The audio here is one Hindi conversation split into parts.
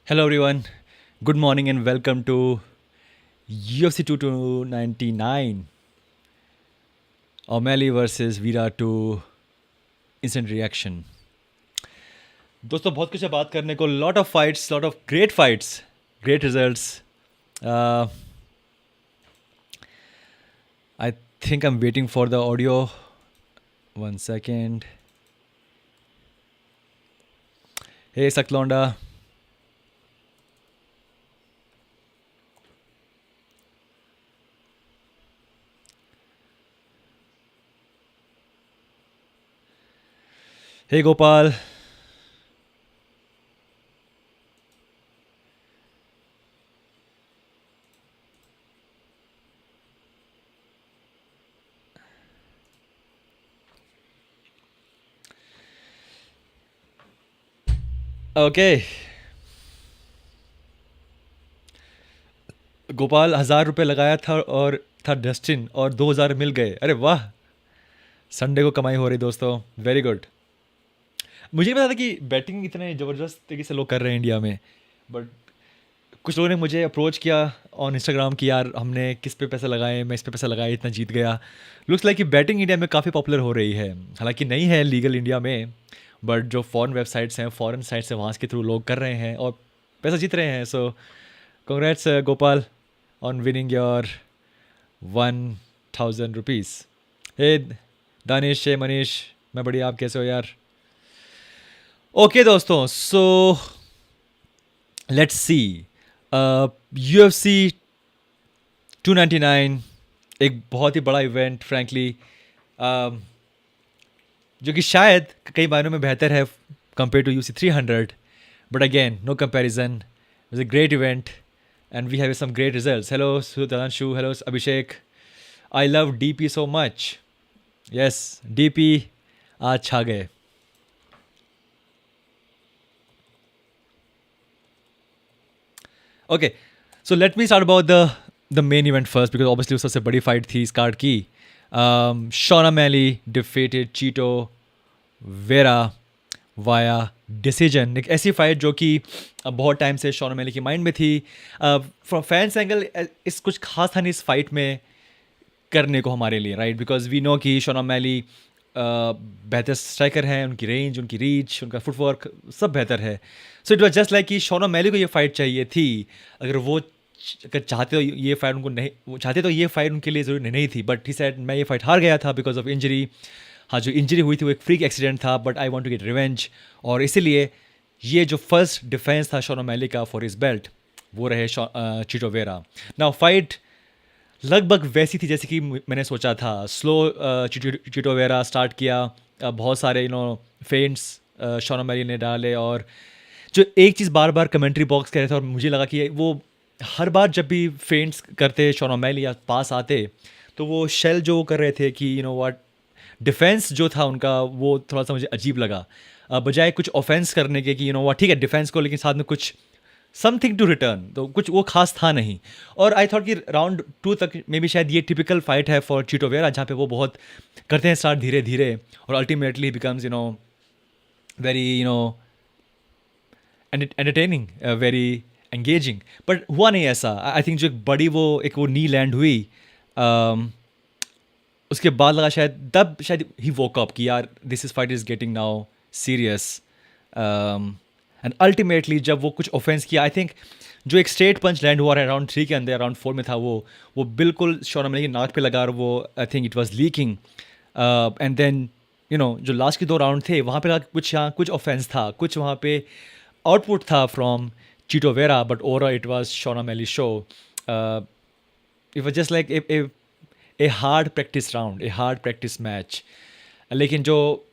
Hello, everyone. Good morning and welcome to UFC 299. O'Malley versus Vera to instant reaction. दोस्तों बहुत कुछ है बात करने को. Lot of fights, lot of great fights, great results. Uh, I think I'm waiting for the audio. 1 second. Hey, Saklonda. Hey, Gopal. Okay. Gopal 1,000 रुपये लगाया था और था डस्टिन और 2,000 मिल गए. अरे वाह, संडे को कमाई हो रही दोस्तों. Very good. मुझे नहीं पता था कि बैटिंग इतने ज़बरदस्त तरीके से लोग कर रहे हैं इंडिया में. बट कुछ लोगों ने मुझे अप्रोच किया ऑन इंस्टाग्राम कि यार हमने किस पे पैसे लगाए, मैं इस पे पैसा लगाया, इतना जीत गया. लुक्स लाइक कि बैटिंग इंडिया में काफ़ी पॉपुलर हो रही है. हालांकि नहीं है लीगल इंडिया में, बट जो फॉरेन वेबसाइट्स हैं, फॉरेन साइट्स हैं, वहाँ के थ्रू लोग कर रहे हैं और पैसा जीत रहे हैं. So congrats Gopal on winning your 1,000 rupees. Hey Danish, hey Manish, मैं बढ़िया. आप कैसे हो यार? ओके दोस्तों, सो लेट्स सी. UFC 299 एक बहुत ही बड़ा इवेंट फ्रैंकली, जो कि शायद कई मायनों में बेहतर है compare to UFC 300. But again no comparison. It was a great event and we have some great results. Hello Sudhanshu, hello Abhishek. I love DP so much. Yes, DP आज छा गए. Okay, so let me start about the main event first because obviously वो सबसे बड़ी फाइट थी इस कार्ड की. Sean O'Malley defeated Chito Vera via decision. एक ऐसी फाइट जो कि बहुत टाइम से शॉन ओमेली की माइंड में थी. फ्रॉम फैंस एंगल इस कुछ खास था नहीं इस फाइट में करने को हमारे लिए, राइट? बिकॉज वी नो कि शॉन ओमेली बेहतर स्ट्राइकर हैं, उनकी रेंज, उनकी रीच, उनका फुटवर्क सब बेहतर है. So it was just like कि शॉन ओमेली को ये फाइट चाहिए थी. अगर वो अगर चाहते तो ये फाइट उनको नहीं, वो चाहते तो ये फाइट उनके लिए ज़रूरी नहीं थी. बट ही सेड मैं ये फाइट हार गया था बिकॉज ऑफ इंजरी. हाँ, जो इंजरी हुई थी वो एक फ्रीक एक्सीडेंट था, but I want to get revenge. और इसीलिए ये जो फर्स्ट डिफेंस था शॉन ओमेली का फॉर हिज बेल्ट वो रहे चिटो वेरा. नाउ फाइट लगभग वैसी थी जैसे कि मैंने सोचा था. स्लो चिटो वेरा स्टार्ट किया. बहुत सारे फेंट्स शॉन ओमेली ने डाले. और जो एक चीज़ बार बार कमेंट्री बॉक्स कह रहे थे और मुझे लगा कि वो हर बार जब भी फेंट्स करते शॉन ओमेली या पास आते तो वो शेल जो कर रहे थे कि व्हाट डिफेंस जो था उनका वो थोड़ा सा मुझे अजीब लगा. बजाय कुछ ऑफेंस करने के कि व्हाट ठीक है डिफेंस को, लेकिन साथ में कुछ समथिंग टू रिटर्न, तो कुछ वो खास था नहीं. और आई थॉट कि राउंड 2 तक मे बी शायद ये टिपिकल फाइट है फॉर चिटो वेरा, जहाँ पे वो बहुत करते हैं स्टार्ट धीरे धीरे और ultimately becomes very entertaining, very engaging. But हुआ नहीं ऐसा. आई थिंक जो एक बड़ी वो नी लैंड हुई, उसके बाद लगा शायद ही वोक अप कि यार this is fight is getting now serious. And ultimately जब वो कुछ ऑफेंस किया, आई थिंक जो एक स्ट्रेट पंच लैंड हुआ राउंड 3 के अंदर, राउंड 4 में था, वो बिल्कुल शॉन ओमेली की नाक पे लगा और वो I think it was leaking. And then जो लास्ट के 2 राउंड थे वहाँ पे कुछ ऑफेंस था, कुछ वहाँ पे आउटपुट था from Chito Vera, but overall it was Sean O'Malley show. It was just like a hard practice round, a hard practice match. लेकिन जो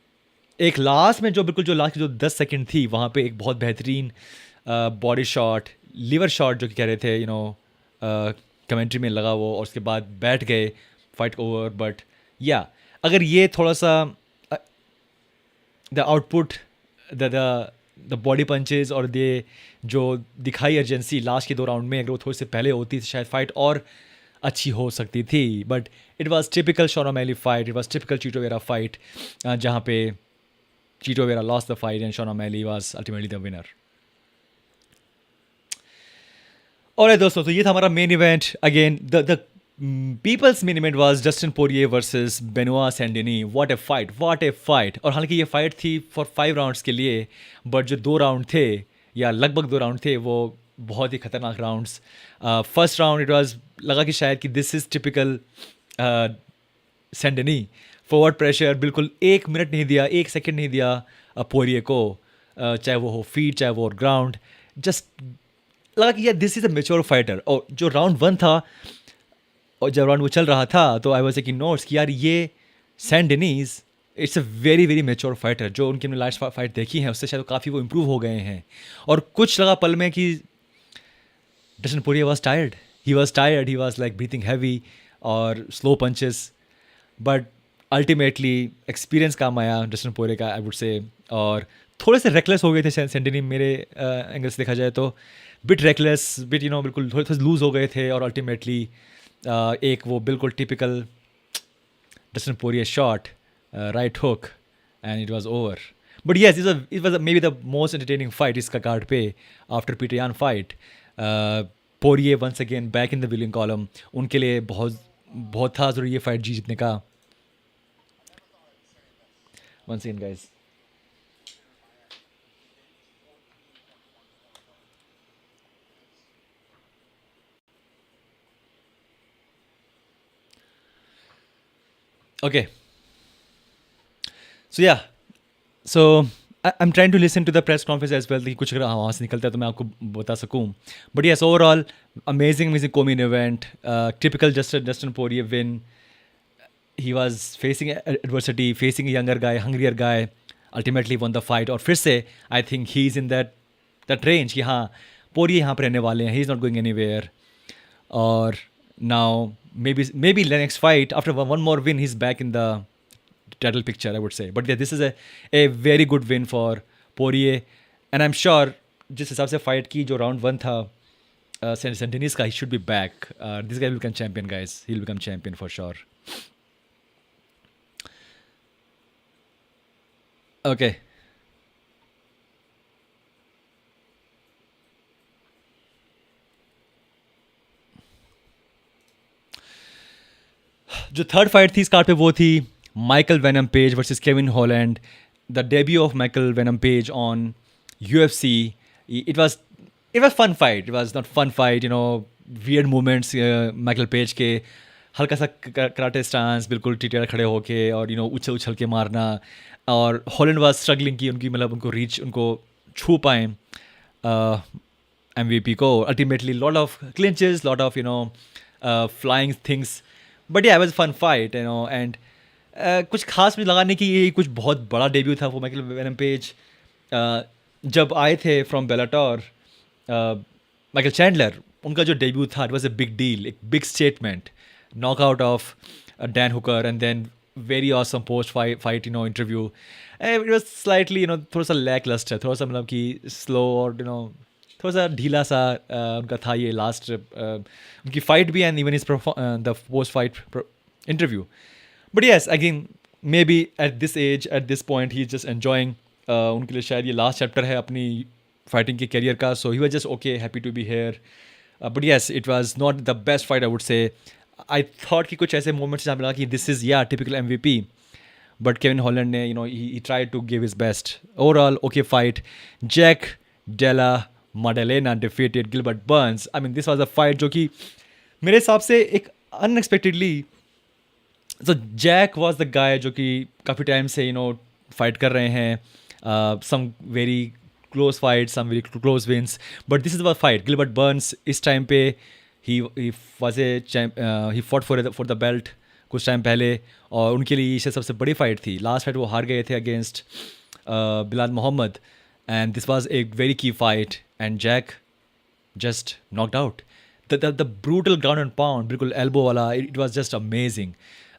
एक लास्ट में जो लास्ट की जो 10 सेकंड थी वहाँ पे एक बहुत बेहतरीन बॉडी शॉट, लीवर शॉट जो कि कह रहे थे कमेंट्री में लगा वो, और उसके बाद बैठ गए, फाइट ओवर. बट या अगर ये थोड़ा सा the output, the body punches और दे जो दिखाई अर्जेंसी लास्ट के 2 राउंड में, अगर वो थोड़ी से पहले होती तो शायद फाइट और अच्छी हो सकती थी. But it was typical Sean O'Malley fight, it was typical Chito Vera fight, जहाँ पे Chito Vera lost the fight and Sean O'Malley was ultimately the winner. और दोस्तों, तो ये था हमारा main event. Again the people's main event was Justin Poirier versus Benoit Saint Denis. What a fight, what a fight. और हालांकि ये फाइट थी फॉर 5 राउंड्स के लिए, बट जो 2 राउंड थे, या लगभग 2 राउंड थे, वो बहुत ही खतरनाक rounds. First round it was, लगा कि शायद कि this is typical Saint Denis. Forward pressure बिल्कुल 1 मिनट नहीं दिया, 1 सेकंड नहीं दिया पोरिये को, चाहे वो हो फीट, चाहे वो हो ग्राउंड. जस्ट लगा कि यार this is a mature fighter. और जो राउंड 1 था और जब राउंड वो चल रहा था, तो आई वाज टेकिंग नोट्स कि यार ये Saint Denis's it's a very very mature fighter. जो उनकी हमने लास्ट फाइट देखी है उससे शायद काफ़ी वो इम्प्रूव हो गए हैं. और कुछ लगा पल में कि Justin Poirier was tired. He was tired, he was like breathing heavy और slow punches. But ultimately experience काम आया जस्टिन पोरिये का, आई वुड से. और थोड़े से रेकलेस हो गए थे सैंडेनी, मेरे एंगल से देखा जाए तो. बिट रेकलेस, बिट बिल्कुल थोड़े थोड़े लूज हो गए थे. और अल्टीमेटली एक वो बिल्कुल typical Justin Poirier shot, right hook, and it was over. But yes, it was maybe the most entertaining fight इसका कार्ड पे after Petr Yan fight. Poirier once again back in the winning column. उनके लिए बहुत बहुत था ज़रूरी ये फाइट जीतने का. Once again guys. Okay. So yeah. So I'm trying to listen to the press conference as well कि कुछ अगर वहाँ से निकलता है तो मैं आपको बता सकूँ. But yes, overall, amazing co-main event. Typical Justin Poirier win. He was facing adversity, facing a younger guy, hungrier guy. Ultimately won the fight. और फिर से I think he's in that range कि हाँ, Poirier यहाँ पर रहने वाले हैं. He's not going anywhere. और now maybe the next fight after one more win he's back in the title picture, I would say. But yeah, this is a very good win for Poirier. And I'm sure जिस हिसाब से फाइट की, जो राउंड 1 था सेंटेनिस का, he should be back. This guy will become champion, guys. He'll become champion for sure. Okay. जो थर्ड फाइट थी इस कार्ड पे वो थी Michael venom page versus Kevin Holland. The debut of Michael venom page on UFC. It was fun fight. It was not fun fight, weird movements Michael page के. हल्का सा कराटे स्टांस, बिल्कुल टिटियारा खड़े होके और उछल उछल के मारना. और हॉलैंड वाज स्ट्रगलिंग की उनकी मतलब उनको रीच, उनको छू पाएँ MVP को. Ultimately lot of clinches, lot of flying things. But yeah, it was a fun fight, and कुछ खास मुझे लगा नहीं कि ये कुछ बहुत बड़ा डेब्यू था वो माइकल वेनम पेज. जब आए थे फ्रॉम बेलाटोर, माइकल चैंडलर, उनका जो डेब्यू था, it was a big deal, एक big statement. Knockout of Dan Hooker and then very awesome post fight interview. It was slightly थोड़ा सा लैक लस्टर, थोड़ा सा मतलब कि स्लो और थोड़ा सा ढीला सा उनका था ये लास्ट उनकी फाइट भी, and even is the post fight interview. But yes, again maybe at this age, at this point he is just enjoying. उनके लिए शायद ये लास्ट चैप्टर है अपनी फाइटिंग के करियर का. So he was just okay, happy to be here. But yes, it was not the best fight, I would say. I thought कि कुछ ऐसे मोमेंट्स जहाँ लगा कि this is typical MVP. But Kevin Holland ने he tried to give his best. Overall, okay fight. Jack Della Maddalena defeated Gilbert Burns. I mean, this was a fight जो कि मेरे हिसाब से एक unexpectedly. So Jack was the guy जो कि काफ़ी टाइम से fight कर रहे हैं. Some very close fights, some very close wins. But this is the fight. Gilbert Burns इस टाइम पे he was a he fought for the belt कुछ टाइम पहले, और उनके लिए ये सबसे बड़ी फाइट थी. लास्ट फाइट वो हार गए थे against Belal Muhammad, and this was a very key fight, and Jack just knocked out. The brutal ground and pound, बिल्कुल एल्बो वाला, इट वाज जस्ट अमेजिंग.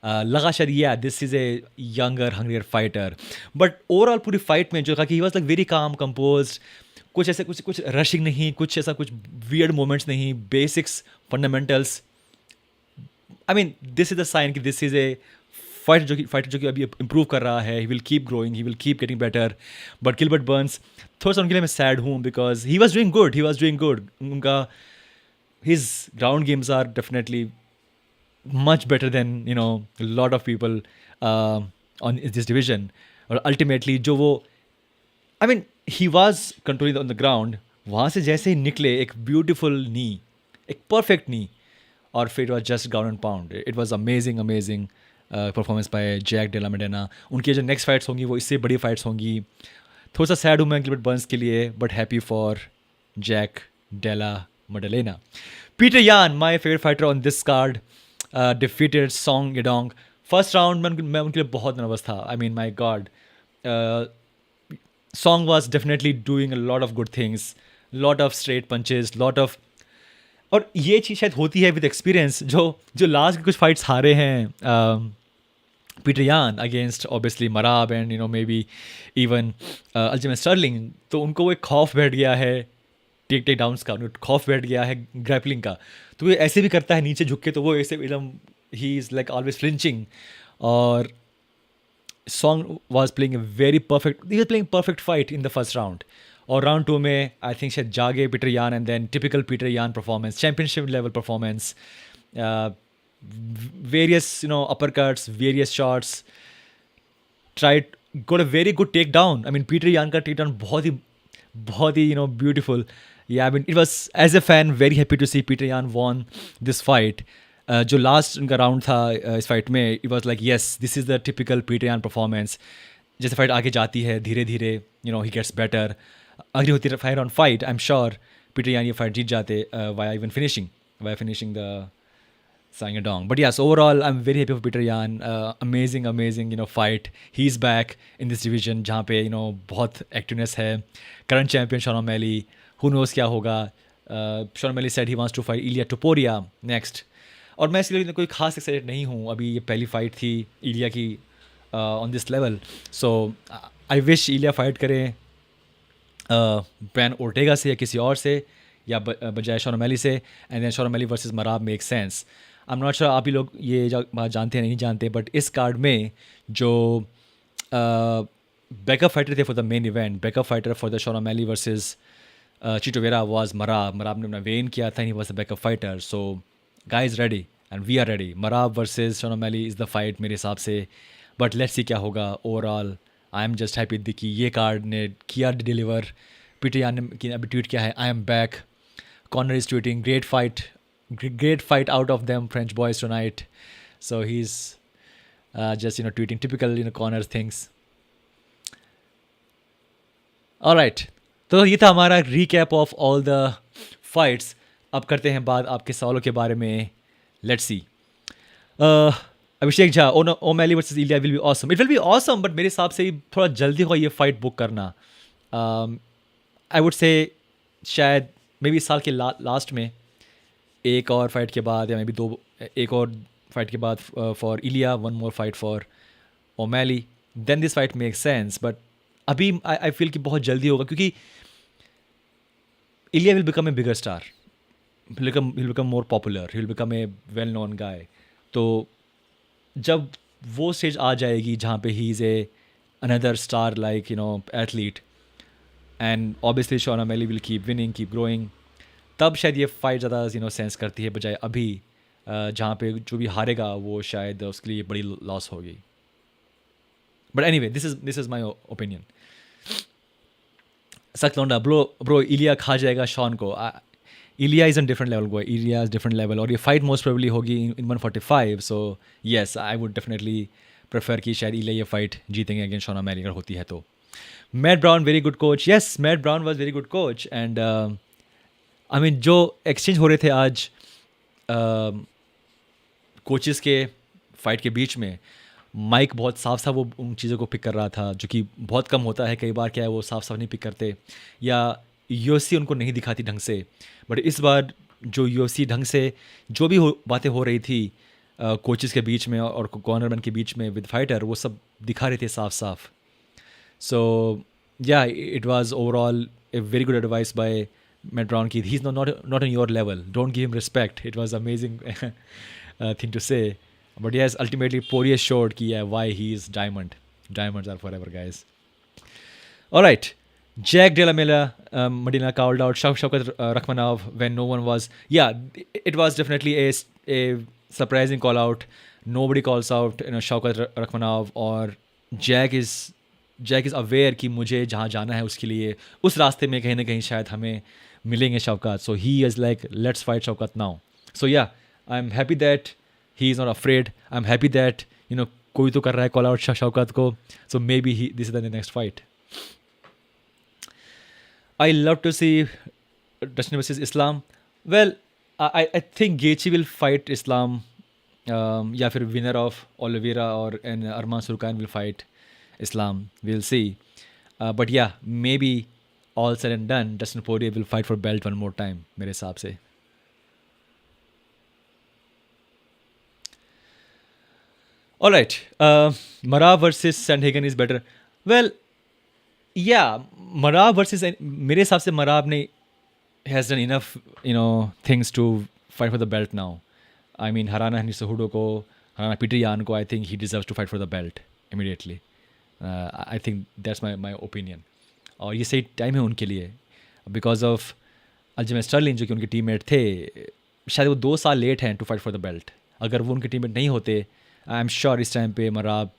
लगा शायद this is a younger hungrier fighter. But overall पूरी फाइट में जो था कि he was like very calm composed. कुछ ऐसे कुछ रशिंग नहीं, कुछ ऐसा कुछ वियर्ड मोमेंट्स नहीं, basics fundamentals. I mean this is the sign कि दिस इज़ ए फाइटर जो कि अभी इम्प्रूव कर रहा है. He will keep growing, he will keep getting better. But Gilbert Burns, थोड़ा सा उनके लिए मैं सैड हूँ because he was doing good. उनका his ground games are definitely much better than a lot of people uh, on this division. और ultimately जो वो I mean he was controlling on the ground. वहाँ से जैसे ही निकले एक beautiful knee, एक perfect knee, और फिर it was just ground and pound. It was amazing performance by Jack Della Maddalena. उनकी जो next fights होंगी वो इससे बड़ी fights होंगी. थोड़ा सा सैड हूँ मैं गिलबर्ट बर्न्स के लिए, but happy for Jack Della Maddalena. Petr Yan, my favourite fighter on this card, defeated Song Yadong. First round में मैं उनके लिए बहुत नर्वस था. I mean my God, Song was definitely doing a lot of good things, lot of straight punches, lot of. और ये चीज़ शायद होती है विद एक्सपीरियंस. जो लास्ट के कुछ फाइट्स हारे हैं Petr Yan against obviously Marab and maybe even Aljamain Sterling, तो उनको वो एक खौफ बैठ गया है टेक डाउन्स का, उनको खौफ बैठ गया है ग्रैपलिंग का. तो वो ऐसे भी करता है नीचे झुक के, तो वो ऐसे एकदम ही इज़ लाइक ऑलवेज फ्लिंचिंग. और Song was playing a very perfect, he was playing perfect fight in the first round. और राउंड 2 में आई थिंक शायद जागे Petr Yan, and then typical Petr Yan performance, championship level performance, various uppercuts, various shots, got a very good takedown. I mean Peter Yan का takedown बहुत ही beautiful. Yeah, I mean it was, as a fan, very happy to see Peter Yan won this fight. जो लास्ट उनका राउंड था इस फाइट में, it was like yes, this is the typical Peter Yan performance. जैसे फाइट आगे जाती है धीरे धीरे he gets better. अगली होती है fight on fight, I am sure Peter Yan ये फाइट जीत जाते via finishing the Saint-Denis. But yes, overall, I'm very happy for Petr Yan. Amazing, fight. He's back in this division, जहाँ पे बहुत activeness है. Current champion Sean O'Malley. Who knows क्या होगा? Sean O'Malley said he wants to fight Ilya Topuria next. और मैं इसलिए कोई खास एक्साइटेड नहीं हूँ. अभी ये पहली फाइट थी इलिया की on this level. So I wish Ilya fight करे ब्रैन ओर्टेगा से या किसी और से, या बजाय शॉन ओमैली से, and then Sean O'Malley versus Merab make sense. I am not sure आप ही लोग ये बात जानते हैं नहीं जानते, बट इस कार्ड में जो बैकअप फाइटर थे for the main event, backup fighter for the Sean O'Malley versus Chito Vera was Merab. Merab ने अपना वेन किया था, he was the backup fighter. So guys ready and we are ready. Merab versus Sean O'Malley is the fight मेरे हिसाब से. बट लेट्स सी क्या होगा. Overall I am just happy कि ये कार्ड ने किया डिलीवर. पीटर यान ने अभी ट्वीट किया है, I am back. Connor is tweeting, great fight out of them French boys tonight. So he's just tweeting typical Connor things. All right, तो ये था हमारा recap of all the fights. अब करते हैं बात आपके सवालों के बारे में. Let's see. Abhishek Jha, O'Malley versus Ilia will be awesome. It will be awesome, but मेरे हिसाब से थोड़ा जल्दी होगा ये फाइट बुक करना. आई वुड से शायद मे बी इस साल के लास्ट में एक और फाइट के बाद, या मे बी एक और फाइट के बाद for Ilia, one more fight for O'Malley, then this fight make sense. But अभी आई फील कि बहुत जल्दी होगा, क्योंकि Ilia will become a bigger star, he'll become more popular, he'll become a well known guy. तो जब वो स्टेज आ जाएगी जहाँ पे he is a another star like athlete, and obviously Sean O'Malley will keep winning, keep growing, तब शायद ये फाइट ज़्यादा सेंस करती है, बजाय अभी जहाँ पे जो भी हारेगा वो शायद उसके लिए बड़ी लॉस होगी. But anyway, this is my opinion. सख्त लौंडा, ब्रो इलिया खा जाएगा शॉन को. इलिया इज़ ऑन डिफरेंट लेवल को, इलिया इज़ डिफरेंट लेवल, और ये फाइट मोस्ट प्रोबेबली होगी इन 145. So yes, I would definitely prefer कि शायद इलिया ये फाइट जीतेंगे अगेंस्ट शॉन ओमैली अगर होती है तो. Mat brown very good coach. Yes, mat brown was very good coach. And I mean जो एक्सचेंज हो रहे थे आज कोचेस के फाइट के बीच में, माइक बहुत साफ साफ वो उन चीज़ों को पिक कर रहा था, जो कि बहुत कम होता है. कई बार क्या है वो साफ साफ नहीं पिक करते, या UFC उनको नहीं दिखाती ढंग से. बट इस बार जो UFC ढंग से जो भी बातें हो रही थी कोचेस के बीच में और कॉर्नरमैन के बीच में विद फाइटर, वो सब दिखा रहे थे साफ साफ. So yeah, it was overall a very good advice by Matt Brown की he is not on your level, don't give him respect. It was amazing thing to say. But yes, ultimately Poirier showed कि why he is diamond. Diamonds are forever, guys. All right. Jack Della Maddalena called out Shavkat Rakhmonov when no one was. Yeah, it was definitely a surprising call out. Nobody calls out Shavkat Rakhmonov or Jack is Jack is aware कि मुझे जहाँ जाना है उसके लिए उस रास्ते में कहीं ना कहीं शायद हमें मिलेंगे Shaukat. So he is like, let's fight Shaukat now. So yeah, I'm happy that he is not afraid. I'm happy that कोई तो कर रहा है call out शौकत को. So maybe this is the next fight. I love to see Dustin versus Islam. Well, I think Gaethje will fight Islam. या फिर winner of Oliveira or and Arman Surkan will fight Islam. We'll see. But yeah, maybe all said and done, Dustin Poirier will fight for belt one more time, मेरे हिसाब से. All right. Marab versus Sandhagen is better. Well, yeah, Marab versus मेरे हिसाब से Marab ने has done enough, things to fight for the belt now. I mean, Harana Cejudo ko, Harana Petr Yan ko, I think he deserves to fight for the belt immediately. I think that's my opinion. और ये सही टाइम है उनके लिए बिकॉज ऑफ अल्जेमेर स्टर्लिंग जो कि उनके टीममेट थे, शायद वो 2 साल लेट हैं to fight for the belt. अगर वो उनके टीममेट नहीं होते, आई एम श्योर इस टाइम पे मराब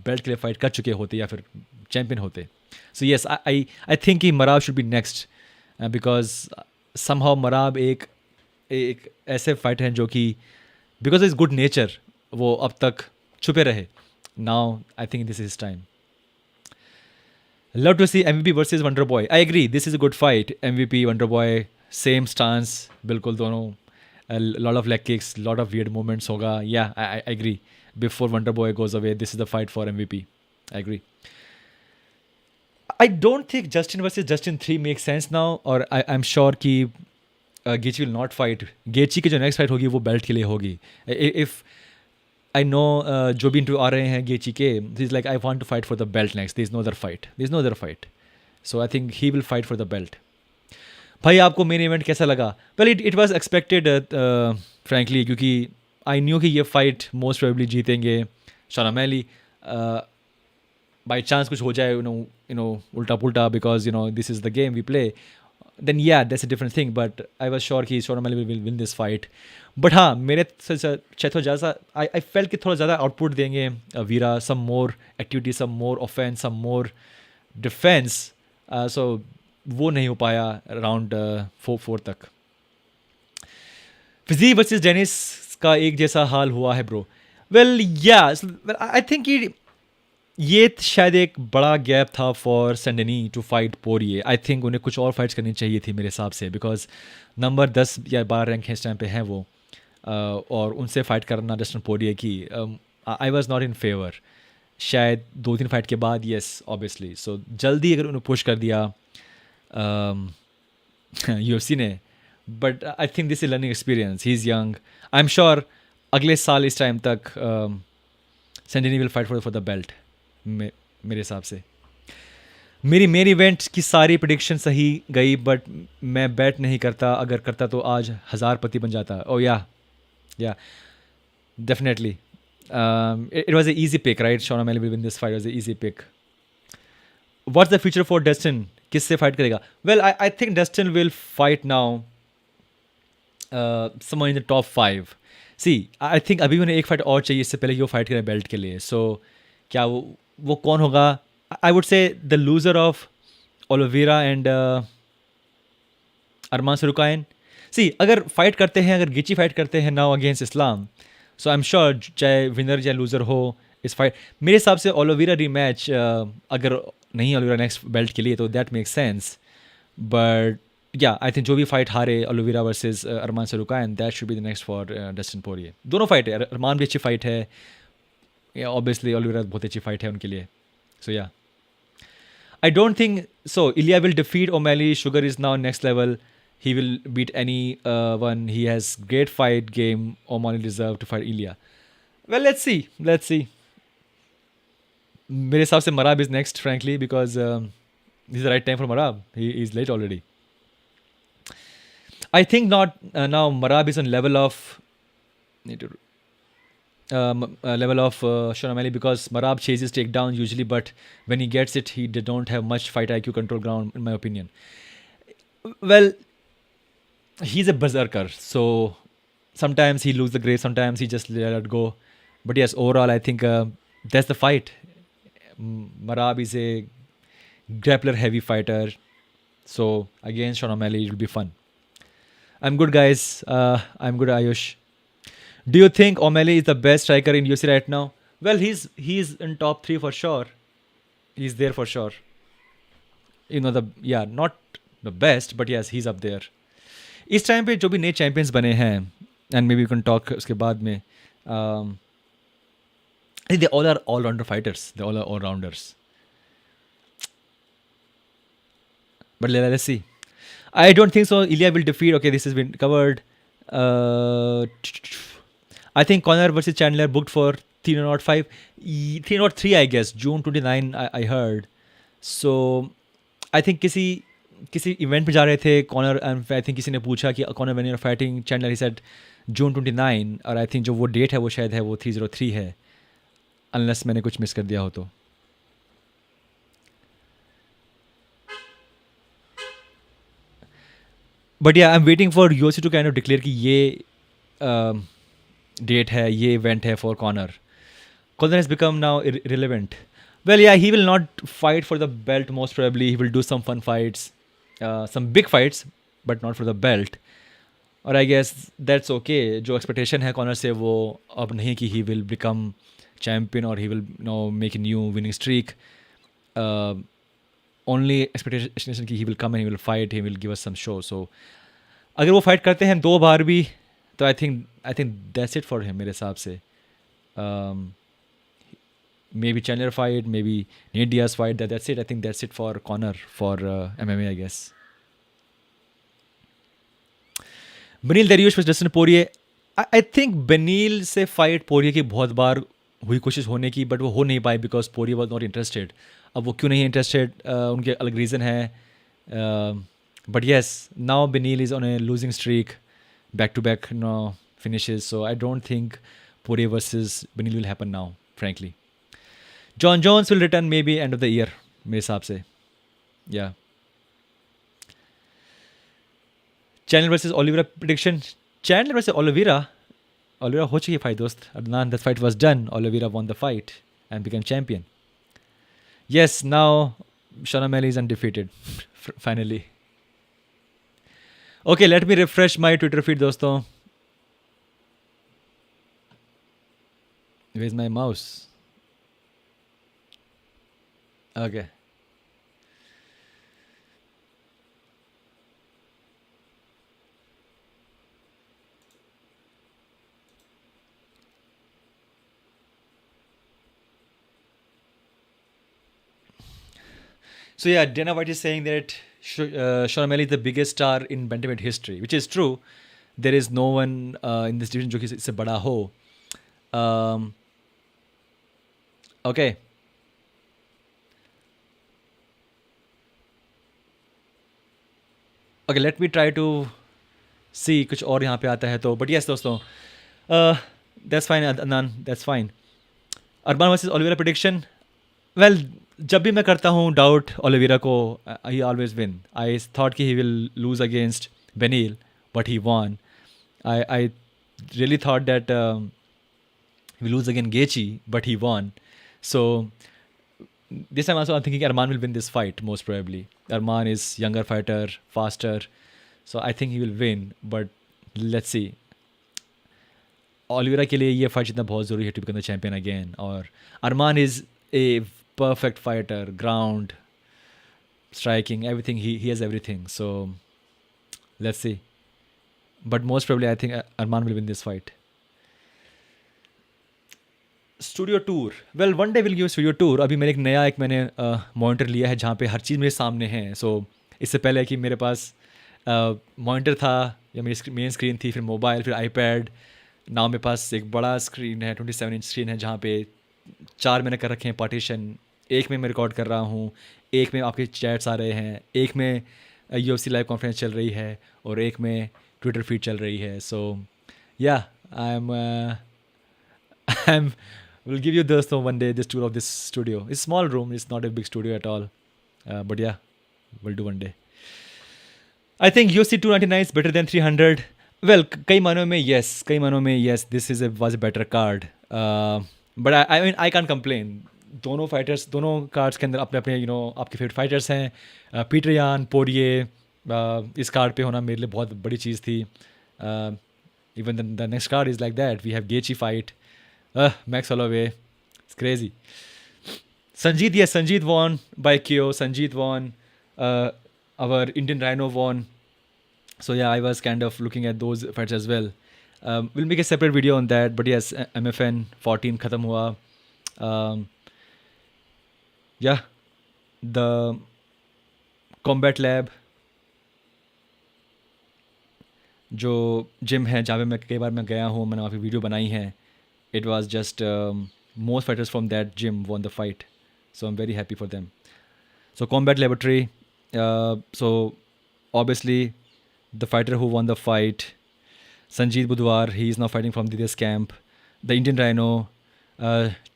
बेल्ट के लिए फाइट कर चुके होते या फिर चैम्पियन होते. सो येस, आई थिंक कि Merab should be next because somehow Merab एक ऐसे फाइटर हैं जो कि because of his good nature वो अब तक छुपे रहे. Now I think this is time. Love to see MVP versus Wonder Boy. I agree. This is a good fight. MVP, Wonder Boy, same stance. बिल्कुल दोनों. A lot of leg kicks, lot of weird movements होगा. Yeah, I agree. Before Wonder Boy goes away, this is the fight for MVP. I agree. I don't think Justin versus Justin 3 makes sense now. और I'm sure कि Gaethje will not fight. Gaethje की जो next fight होगी वो belt के लिए होगी. If I know जो भी इंटरव्यू आ रहे हैं Gaethje के, he's like, I want to fight for the belt next. There's no other fight. There's no other fight. So I think he will fight for the belt. भाई आपको मेन इवेंट कैसा लगा? Well, it was expected, frankly, क्योंकि I knew कि ये फाइट मोस्ट प्रोबेबली जीतेंगे शॉन ओमैली. बाई चांस कुछ हो जाए उल्टा पुल्टा because this is the game we play, then yeah, that's a different thing. But I was sure कि Sean O'Malley will win this fight. But हाँ, मेरे से थोड़ा ज़्यादा I felt कि थोड़ा ज़्यादा आउटपुट देंगे वीरा, some more activity, some more offense, some more defense. So वो नहीं हो पाया राउंड 4 तक. फिजी वर्सेस डेनिस का एक जैसा हाल हुआ है ब्रो. वेल या, आई थिंक ये शायद एक बड़ा गैप था for Sandhagen to fight Poirier. I think उन्हें कुछ और फाइट्स करनी चाहिए थी मेरे हिसाब से, बिकॉज नंबर 10 या 12 रैंक है इस टाइम पे हैं वो, और उनसे फाइट करना डस्टिन पोरिये की, I was not in favour. शायद 2-3 फाइट के बाद येस ऑब्वियसली. सो जल्दी अगर उन्हें पुश कर दिया UFC ने, but I think this is learning experience. He is young. I am sure अगले साल इस टाइम तक Sandhagen will fight for the belt मेरे हिसाब से. मेरी मेन इवेंट की सारी प्रेडिक्शन सही गई, बट मैं बैट नहीं करता. अगर करता तो आज 1000 पति बन जाता. Oh yeah definitely. It was a easy pick right. Sean O'Malley will win this fight. Was a easy pick. What's the future for Dustin? किससे फाइट करेगा? Well I think Dustin will fight now someone in the top 5. See I think अभी उन्हें एक फाइट और चाहिए इससे पहले कि वो फाइट करें बेल्ट के लिए. सो क्या वो कौन होगा? I would say the loser of Oliveira and Arman Tsarukyan. See अगर फाइट करते हैं, अगर गिची फाइट करते हैं now against Islam, so I am sure चाहे विनर या लूजर हो इस फाइट, मेरे हिसाब से ओलिवेरा रीमैच अगर नहीं ओलिवेरा नेक्स्ट बेल्ट के लिए तो that make sense. But yeah I think जो भी फाइट हारे Oliveira versus Arman Tsarukyan, that should be the next for Dustin Poirier. दोनों फाइट है. अरमान भी अच्छी फाइट है, या ऑब्वियसली ओलिवेरा बहुत अच्छी फाइट है उनके लिए. सो या I don't think so Ilia will defeat O'Malley. Sugar is now next level. He will beat any one. He has great fight game. O'Malley deserve to fight Ilya. Well, let's see. मेरे हिसाब से Marab is next, frankly, because this is the right time for Marab. He is late already. I think not now. Marab is on level of level of Sean O'Malley because Marab chases takedown usually, but when he gets it, he did don't have much fight IQ control ground, in my opinion. Well, he's a berserker, so sometimes he lose the grade, sometimes he just let it go. But yes, overall, I think that's the fight. Marab is a grappler heavy fighter, so against Sean O'Malley, it will be fun. I'm good, guys. I'm good, Ayush. Do you think O'Malley is the best striker in UFC right now? Well, he's in top 3 for sure. He's there for sure. Not the best, but yes, he's up there. इस टाइम पे जो भी नए चैंपियंस बने हैं and maybe you can talk उसके बाद में they all are all rounder fighters, they all are all rounders. But let's see. I don't think so. Ilya will defeat. Okay, this has been covered. I think Conor versus Chandler booked for 305, 303, I guess. June 29, I heard. So, I think किसी इवेंट पे जा रहे थे कॉनर एंड आई थिंक किसी ने पूछा कि Connor when you are fighting Chandler, he said June 29 और आई थिंक जो वो डेट है वो शायद है वो 303 है, अनलेस मैंने कुछ मिस कर दिया हो तो. But yeah I am waiting for UFC to kind of declare कि ये डेट है, ये इवेंट है for Connor. Connor has become now irrelevant. Well, yeah, he will not fight for the belt most probably. He will do some fun fights, some big fights, but not for the belt. और I guess that's okay. जो expectation है कॉनर से वो अब नहीं कि he will become champion or he will make a new winning streak. Only expectation कि he will come and he will fight, he will give us some show. So अगर वो fight करते हैं 2 बार भी तो I think that's it for him मेरे हिसाब से. Maybe Chandler fight, maybe Nate Diaz fight. That's it. I think that's it for Conor for MMA, I guess. Beneil Dariush was Dustin Poirier. I think Beneil से fight Poirier की बहुत बार हुई कोशिश होने की, but वो हो नहीं पाई because Poirier was not interested. अब वो क्यों नहीं interested? उनके अलग reason है. But yes, now Beneil is on a losing streak, back-to-back finishes. So I don't think Poirier versus Beneil will happen now, frankly. John Jones will return maybe end of the year मेरे हिसाब से. Yeah. Chandler versus Oliveira prediction. Chandler versus Oliveira हो चुकी फाइट दोस्त. Adnan, that fight was done. Oliveira won the fight and became champion. Yes, now Sean O'Malley is undefeated. Finally. Okay, let me refresh my Twitter feed दोस्तों. Where's my mouse? Okay. So yeah, Dana White is saying that Sean O'Malley is the biggest star in bantamweight history, which is true. There is no one in this division जो कि इससे बड़ा हो. Okay. Okay, let me try to see कुछ और यहाँ पे आता है तो. But yes दोस्तों, that's fine Adnan, that's fine. Urban versus Oliveira prediction. Well, जब भी मैं करता हूँ डाउट Oliveira को, he always win. I thought कि he will lose against Beneil, but he won. I really thought that he will lose against Gaethje, but he won. So this time also I'm thinking Arman will win this fight most probably. Arman is younger fighter, faster, so I think he will win. But let's see. Oliveira के लिए ये fight जितना बहुत ज़रूरी है to become the champion again. और Arman is a perfect fighter, ground, striking, everything. He has everything. So let's see. But most probably I think Arman will win this fight. Studio tour. Well one day will give studio tour. अभी मैंने मॉनिटर लिया है जहाँ पे हर चीज़ मेरे सामने है. सो इससे पहले कि मेरे पास मॉनिटर था या मेरी मेन स्क्रीन थी, फिर मोबाइल, फिर आईपैड. नाउ मेरे पास एक बड़ा स्क्रीन है, 27 इंच स्क्रीन है जहाँ पे 4 मैंने कर रखे हैं पार्टीशन. एक में मैं रिकॉर्ड कर रहा हूँ, एक में आपके चैट्स आ रहे हैं, एक में UFC लाइव कॉन्फ्रेंस चल रही है और एक में ट्विटर फीड चल रही है. सो या I'm we'll give you this one day, this tour of this studio. It's small room, it's not a big studio at all. But yeah, we'll do one day. I think UFC 299 is better than 300. Well, कई मानों में yes, कई मानों में yes, this was a better card. But I mean I can't complain. दोनों fighters, दोनों cards के अंदर अपने अपने आपके favorite fighters हैं. पीटर यान, पोरिये, इस कार्ड पे होना मेरे लिए बहुत बड़ी चीज़ थी. Even the next card is like that. We have Gaethje fight. Max Holloway. It's crazy. Sanjeet, yes, Sanjeet won by KO. Sanjeet won. Our Indian Rhino won. So yeah, I was kind of looking at those fights as well. We'll make a separate video on that. But yes, MFN 14 khatam hua. Yeah, the Combat Lab जो जिम है जहाँ पे मैं कई बार मैं गया हूँ, मैंने वहाँ पे वीडियो बनाई है. It was just most fighters from that gym won the fight, so I am very happy for them. So Combat Laboratory, so obviously the fighter who won the fight, Sanjeet Budhwar, he is now fighting from this camp. The Indian Rhino,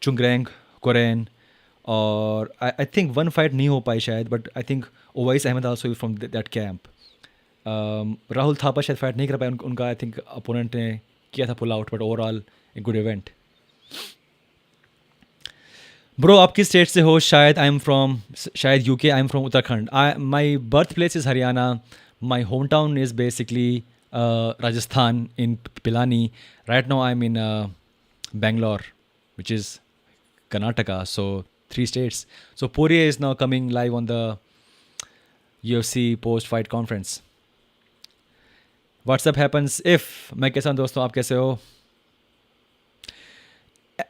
Chungreng Koren, और आई थिंक वन फाइट नहीं हो पाई शायद, but I think Owais Ahmed also from that camp. Rahul Thapa शायद फाइट नहीं कर पाया, उनका आई थिंक अपोनेंट ने किया था pull out, but overall a good event. Bro आप किस स्टेट से हो? शायद आई एम फ्रॉम, शायद UK. I am from Uttarakhand. My birth place is Haryana. My home town is basically Rajasthan in Pilani. Right now I am in Bangalore, which is Karnataka. So 3 states. So Poirier is now coming live on the UFC post-fight conference. WhatsApp happens if. मैं कैसा हूँ दोस्तों, आप कैसे हो?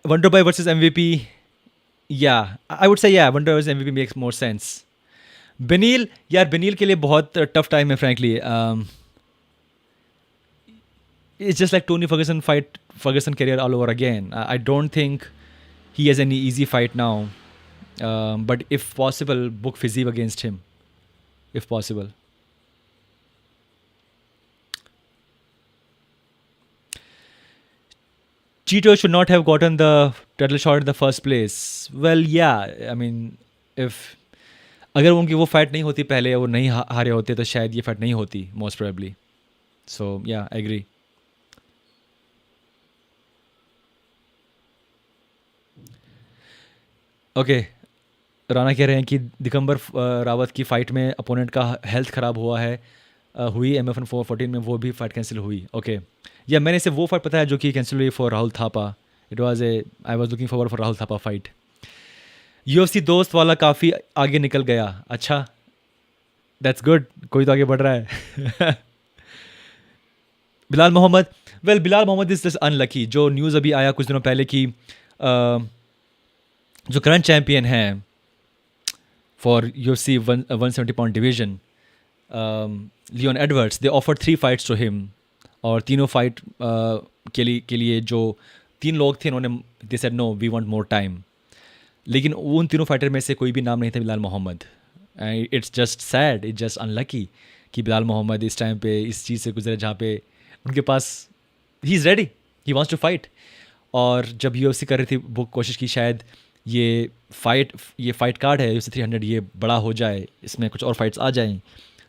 Wonderboy versus MVP. Yeah, I would say yeah, Wonderboy versus MVP makes more sense. Benil, यार Benil के लिए बहुत tough time है frankly. It's just like Tony Ferguson career all over again. I don't think he has any easy fight now. But if possible, book Fiziev against him. If possible. Cheeto should not have gotten the title shot in the first place. Well, yeah, I mean, if अगर उनकी वो फाइट नहीं होती पहले, वो नहीं हारे होते, तो शायद ये फाइट नहीं होती most probably. So yeah, I agree. Okay, Rana कह रहे हैं कि दिगंबर रावत की फ़ाइट में अपोनेंट का हेल्थ ख़राब हुआ है, हुई MFN 414 में, वो भी फ़ाइट कैंसिल हुई. ओके, या मैंने इसे वो फाइट पता है जो कि कैंसिल हुई for Rahul Thapa. It was I was looking forward for Rahul Thapa fight. UFC दोस्त वाला काफ़ी आगे निकल गया. अच्छा, दैट्स गुड, कोई तो आगे बढ़ रहा है. Belal Muhammad, well Belal Muhammad is just unlucky. जो न्यूज़ अभी आया कुछ दिनों पहले कि जो करंट चैम्पियन हैं for UFC 170 pound division, Leon Edwards, they offer 3 fights to him. और तीनों फाइट के लिए जो 3 लोग थे, उन्होंने they said no, we want more time. लेकिन उन तीनों फाइटर में से कोई भी नाम नहीं था Belal Muhammad. It's just sad, it's just unlucky कि बिलाल मोहम्मद इस टाइम पे इस चीज़ से गुजरे जहाँ पे उनके पास he is ready, he wants to fight. और जब UFC कर रही थी, वो कोशिश की शायद ये फाइट कार्ड है UFC 300, ये बड़ा हो जाए, इसमें कुछ और फाइट्स आ जाएं.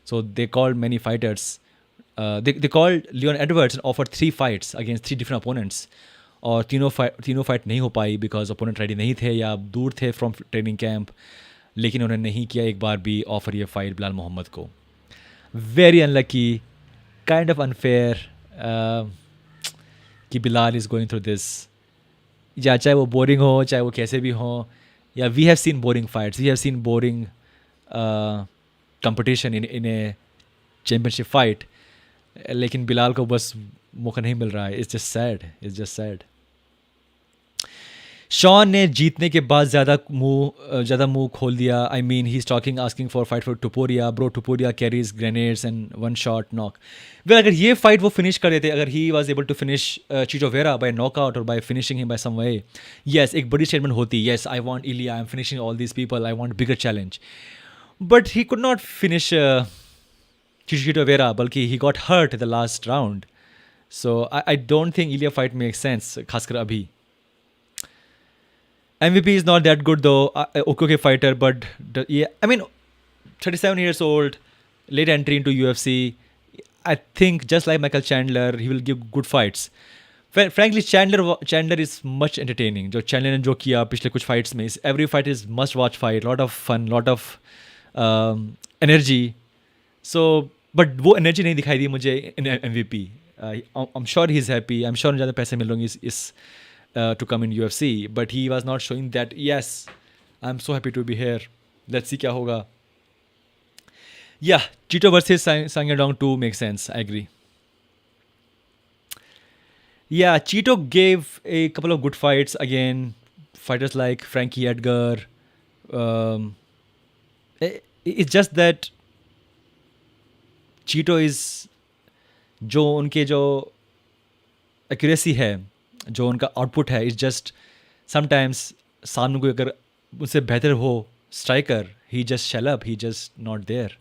So they called many fighters, they called Leon Edwards and offered 3 fights against 3 different opponents. और तीनों फाइट नहीं हो पाई बिकॉज ओपोनेंट रेडी नहीं थे या दूर थे फ्रॉम ट्रेनिंग कैंप. लेकिन उन्होंने नहीं किया एक बार भी ऑफर ये फाइट बिलाल मोहम्मद को. Very unlucky, kind of unfair कि Bilal is going through this. या चाहे वो बोरिंग हो, चाहे वो कैसे भी हो, yeah we have seen boring fights, we have seen boring competition in a championship fight. लेकिन बिलाल को बस मौका नहीं मिल रहा है. It's just sad. शॉन ने जीतने के बाद ज़्यादा मुंह खोल दिया. I mean he is talking, asking for fight for Topuria. Bro, Topuria carries grenades and 1 shot knock. Well, अगर ये फाइट वो फिनिश कर देते, अगर he was able to finish Chito Vera by knockout और by finishing him by some way, yes, एक बड़ी स्टेटमेंट होती. Yes, I want Ilia, I am finishing all these people, I want bigger challenge. But he could not finish Chito Vera, बल्कि he got hurt in the last round. So I don't think Ilya fight makes sense, खासकर अभी. MVP is not that good though. Okay fighter, but yeah, I mean, 37 years old, late entry into UFC. I think just like Michael Chandler, he will give good fights. Frankly, Chandler is much entertaining. जो Chandler ने जो किया पिछले कुछ fights में, every fight is must watch fight. Lot of fun, lot of energy. So, but वो energy नहीं दिखाई दी मुझे in MVP. I'm sure he's happy. I'm sure ज़्यादा पैसे मिलेंगे इस to come in UFC. But he was not showing that. Yes, I'm so happy to be here. Let's see क्या होगा. Yeah, Cheeto versus Sang Yadong 2 makes sense. I agree. Yeah, Cheeto gave a couple of good fights again. Fighters like Frankie Edgar. Um, it's just that Cheeto is जो उनके जो एक्यूरेसी है, जो उनका आउटपुट है, इज जस्ट समटाइम्स सामने कोई अगर उससे बेहतर हो striker, he just shell up, he just not there.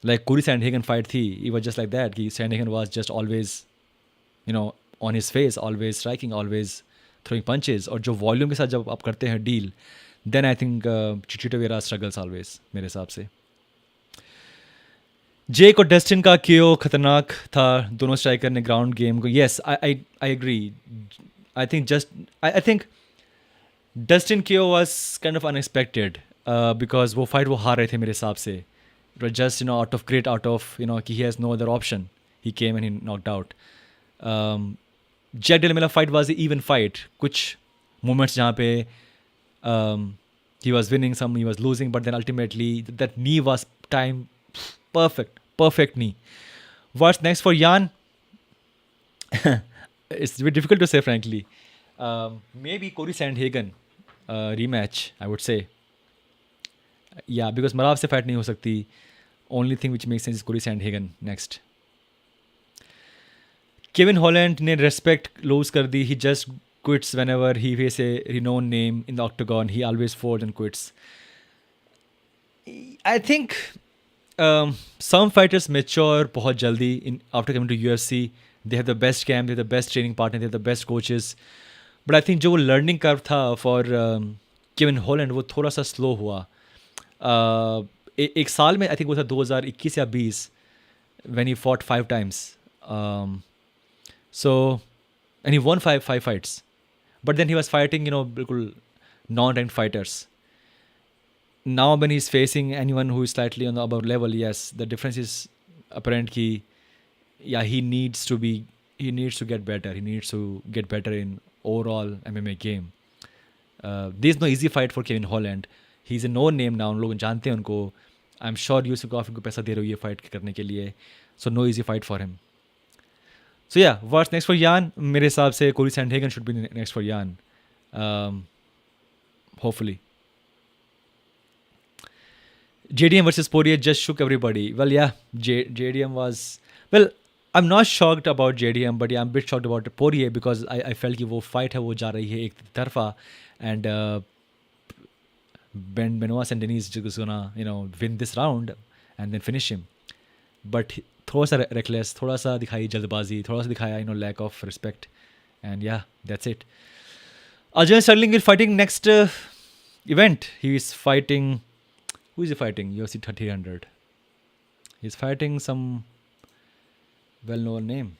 Like Corey Sandhagen fight थी, it was just like that. कि Sandhagen was just always, on his face, always striking, always throwing punches. और जो वॉल्यूम के साथ जब आप करते हैं deal, then I think Chito Vera struggles always, मेरे हिसाब से. जेक और डस्टिन का KO खतरनाक था. दोनों स्ट्राइकर ने ग्राउंड गेम को. Yes, I agree. I think Dustin KO was kind of unexpected because वो फाइट वो हार रहे थे मेरे हिसाब से. It was just out of कि he has no other option. He came and he knocked out. Jack Della fight was an even fight. कुछ moments जहाँ पे he was winning, some he was losing, but then ultimately that knee was timed perfect knee. What's next for Yan? It's a bit difficult to say, frankly. Maybe Corey Sandhagen rematch, I would say. Yeah, because Marav से fight नहीं हो सकती. Only thing which makes sense is Corey Sandhagen next. Kevin Holland ने respect lose कर दी. He just quits whenever he faces a renowned name in the octagon. He always folds and quits. I think some fighters mature बहुत जल्दी after coming to UFC. They have the best camp, they have the best training partner, they have the best coaches. But I think जो learning curve था for Kevin Holland वो थोड़ा सा slow हुआ. एक साल में I think वो था 2021 या 20 when he fought 5 times. So and he won 5 fights. But then he was fighting बिल्कुल non-ranked fighters. Now when he's facing anyone who is slightly on the above level, yes, the difference is apparent कि yeah, he needs to get better. He needs to get better in overall MMA game. There's no easy fight for Kevin Holland. He's a no name now. लोग जानते हैं उनको. I'm sure UFC काफ़ी को पैसा दे रही है fight करने के लिए. So no easy fight for him. So yeah, what's next for Yan? मेरे हिसाब से Corey Sandhagen should be next for Yan. Hopefully. JDM versus Poirier just shook everybody. Well, yeah, JDM was... Well, I'm not shocked about JDM, but yeah, I'm a bit shocked about Poirier because I felt कि वो fight है वो जा रही है एक तरफा and Benoit Saint-Denis is gonna win this round and then finish him. But थोड़ा सा reckless, थोड़ा सा दिखाई जल्दबाजी, थोड़ा सा दिखाया lack of respect, and yeah, that's it. Aljamain Sterling is fighting next event. He is fighting... Who is he fighting? UFC 300. He's fighting some well-known name.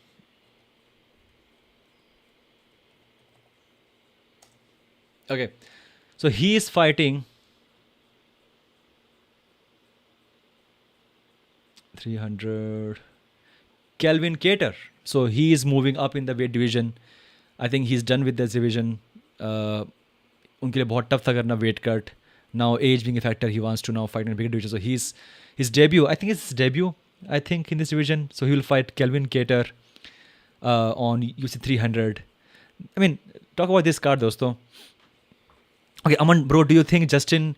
Okay, so he is fighting 300 Kelvin Cater. So he is moving up in the weight division. I think he's done with this division. उनके लिए बहुत tough था करना weight cut. Now age being a factor, he wants to now fight in a bigger division. So his debut, I think it's his debut, in this division. So he will fight Kelvin Cater on UFC 300. I mean, talk about this card, dosto. Okay, Aman, bro, do you think Justin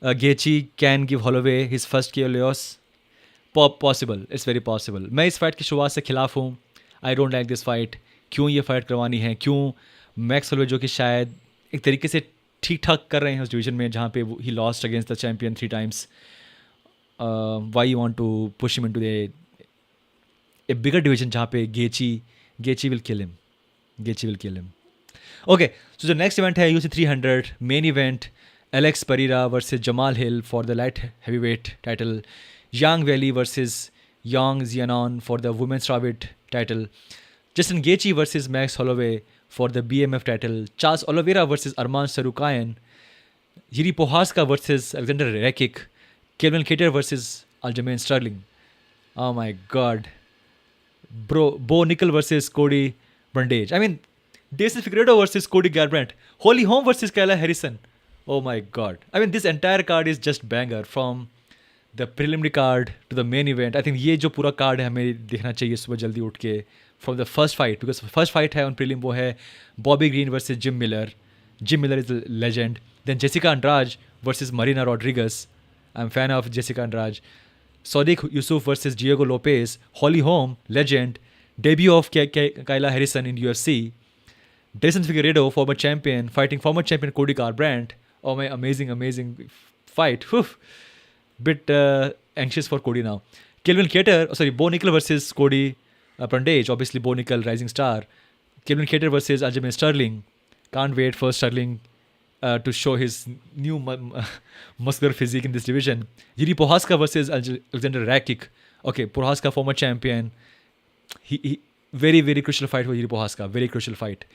Gaethje can give Holloway his first KO loss? Possible. It's very possible. मैं इस fight की शुरुआत से खिलाफ हूँ. I don't like this fight. क्यों ये fight करवानी है? क्यों मैक्स होलोवे जो कि शायद एक तरीके से ठीक ठाक कर रहे हैं उस डिवीजन में जहाँ पे he lost against the champion 3 times. Why you want to push him into a bigger division जहाँ पे Gaethje will kill him. Okay, so जो नेक्स्ट इवेंट है UFC 300 main event, Alex Pereira versus Jamal Hill for the light heavyweight title, Zhang Weili versus Yan Xiaonan for the women's strawweight title, Justin Gaethje versus Max Holloway for the BMF title, Charles Oliveira versus Arman Tsarukyan, Yuri Prochazka versus Alexander Rakic, Kelvin Kattar versus Aljamain Sterling. Oh my god. Bro, Bo Nickel versus Cody Brundage. I mean, Jason Figueiredo versus Cody Garbrandt. Holly Holm versus Kayla Harrison. Oh my god. I mean, this entire card is just banger. From the preliminary card to the main event. I think ये जो पूरा card है हमें देखना चाहिए सुबह जल्दी उठ के. From the first fight, because first fight है on prelim वो है Bobby Green versus Jim Miller. Jim Miller is a legend. Then Jessica Andrade versus Marina Rodriguez. I'm a fan of Jessica Andrade. Sodiq Yusuf versus Diego Lopez. Holly Holm, legend. Debut of Kayla Harrison in UFC. Jason Figueiredo, former champion, fighting former champion Cody Garbrandt. Oh my, amazing fight. Whew. Bit anxious for Cody now. Kelvin Kattar, Bo Nickel versus Cody Brundage. Obviously, Bo Nickel, rising star. Kelvin Kattar versus Aljamain Sterling. Can't wait for Sterling to show his new muscular physique in this division. Yuri Prochazka versus Alexander Rakic. Okay, Prochazka, former champion. He very crucial fight for Yuri Prochazka. Very crucial fight.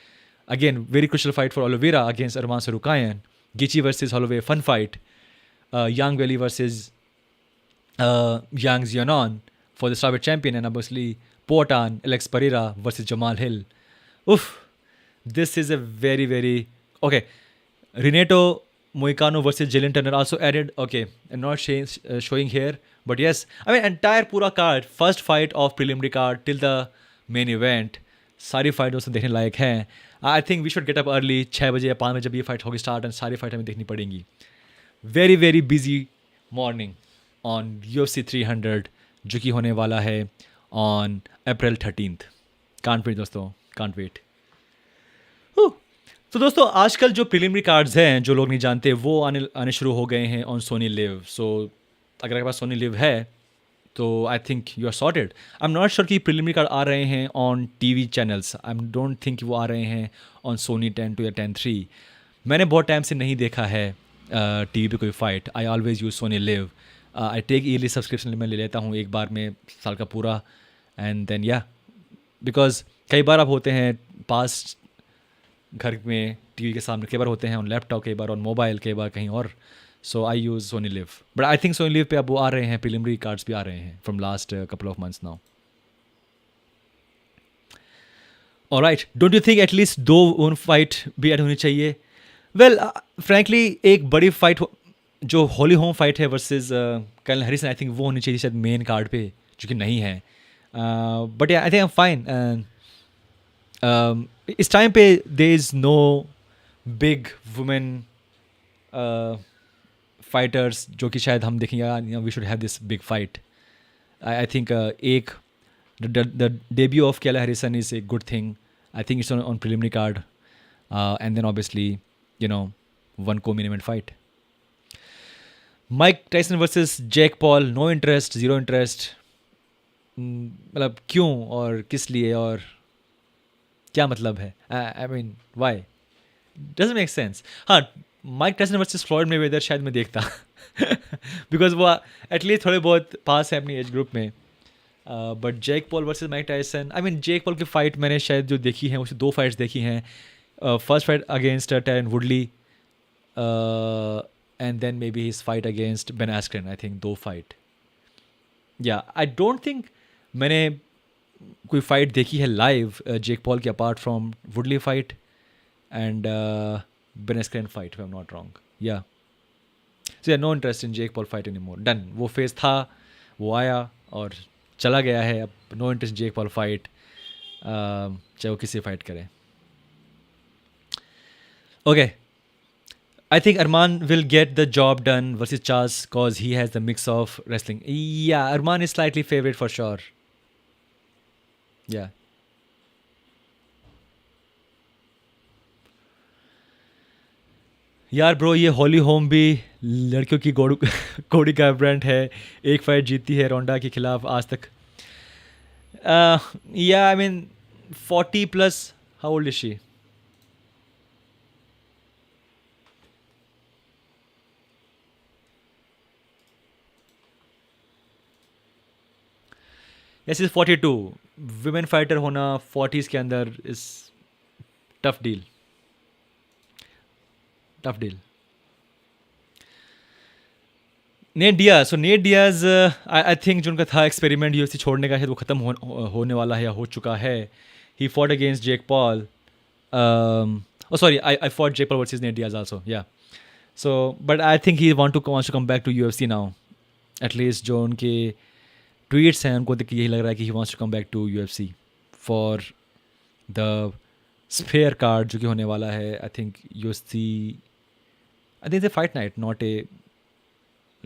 Again, very crucial fight for Oliveira against Arman Sarukayan. Gaethje versus Holloway, fun fight. Yang Valley versus Yang Zianon for the strawweight champion, and obviously Poatan, Alex Pereira versus Jamal Hill. Oof. This is a very okay. Renato Moicano versus Jalen Turner also added. Okay, I'm not showing here, but yes, I mean entire pura card, first fight of preliminary card till the main event, सारी फाइट दोस्तों देखने लायक हैं. I think we should get up early 6 बजे या 5 बजे जब ये फाइट होगी स्टार्ट, एंड सारी फाइट हमें देखनी पड़ेंगी. Very busy morning on UFC 300 जो कि होने वाला है on April 13th. Can't wait दोस्तों, कांट वेट. तो दोस्तों आजकल जो प्रीलिमिनरी कार्ड्स हैं जो लोग नहीं जानते वो आने शुरू हो गए हैं ऑन सोनी लिव. सो अगर आपके पास सोनी लिव है तो I think you are sorted. I am not sure कि प्रीलिमिनरी कार्ड आ रहे हैं on TV channels. I don't think वो आ रहे हैं ऑन सोनी 10-2 या 10-3. मैंने बहुत टाइम से नहीं देखा है TV पे कोई fight. I always use Sony LIV. I take yearly subscription मैं ले लेता हूँ एक बार में साल का पूरा, एंड देन या बिकॉज कई बार आप होते हैं पास घर में TV के सामने, कई बार होते हैं ऑन लैपटॉप, कई बार ऑन मोबाइल, कई बार कहीं और. So I use Sony LIV, but I think Sony LIV पे अब वो आ रहे हैं, प्रीलिमिनरी कार्ड्स भी आ रहे हैं from last couple of months now. Alright, don't you think at least 2 fight भी ऐड होनी चाहिए? वेल फ्रैंकली एक बड़ी फाइट जो हॉली होम फाइट है वर्सेस कैलन हैरिसन, आई थिंक वो होनी चाहिए शायद मेन कार्ड पे, जो कि नहीं है. But I think I am fine. इस टाइम पे there is no big women fighters जो कि शायद हम देखेंगे we should have this big fight. I think एक the debut of Kayla Harrison is a good thing. I think it's on preliminary card, and then obviously you know one co-main event fight. Mike Tyson versus Jake Paul, no interest, zero interest. मतलब क्यों और किस लिए और क्या मतलब है? I mean why? Doesn't make sense. हाँ, Mike Tyson versus Floyd Mayweather शायद मैं देखता बिकॉज वो एटलीस्ट थोड़े बहुत पास है अपनी एज ग्रुप में. But Jake Paul versus Mike Tyson, I mean Jake Paul की फ़ाइट मैंने शायद जो देखी हैं उससे 2 फाइट्स देखी हैं. First fight against Tyron Woodley, and then maybe his fight against Ben Askren. I think 2 fight. Yeah I don't think मैंने कोई फाइट देखी है लाइव जैक पॉल की apart from Woodley fight and Ben Askren fight, if I am not wrong. Yeah so no interest in Jake Paul fight any more. Done, वो फेज था, वो आया और चला गया है. अब no interest Jack Paul fight, चाहे वो किसी फाइट करे. Okay, I think Arman will get the job done versus Charles because he has the mix of wrestling. Yeah, Arman is slightly favorite for sure. Yeah. यार ब्रो, ये हॉली होम भी लड़कियों की कोडी का ब्रांड है. एक फाइट जीती है रोंडा के खिलाफ आज तक. या I mean 40+. How old is she? Yes, is 42. Women fighter होना 40s के अंदर is tough deal. Tough deal. Nate Diaz I think जो उनका था एक्सपेरिमेंट यूएफसी छोड़ने का है वो ख़त्म होने वाला है या हो चुका है. He fought against Jake Paul. Sorry, I fought Jake Paul versus Nate Diaz also. Yeah so but I think he wants to come back to UFC now. At least जो उनके ट्वीट्स हैं उनको देख के यही लग रहा है कि he wants to come back to UFC for the sphere card जो कि होने वाला है. I think UFC, I think it's a fight night, not a.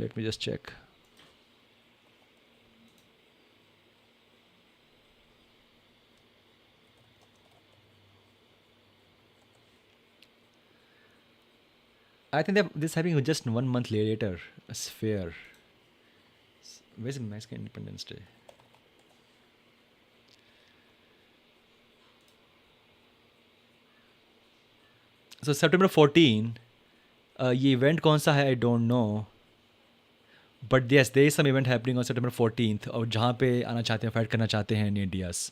Let me just check. I think this is happening just 1 month later. A sphere. Where's Mexican Independence Day? So September 14. ये event कौन सा है I don't know. But yes there is some event happening on September 14th और जहाँ पे आना चाहते हैं, फाइट करना चाहते हैं Nate Diaz.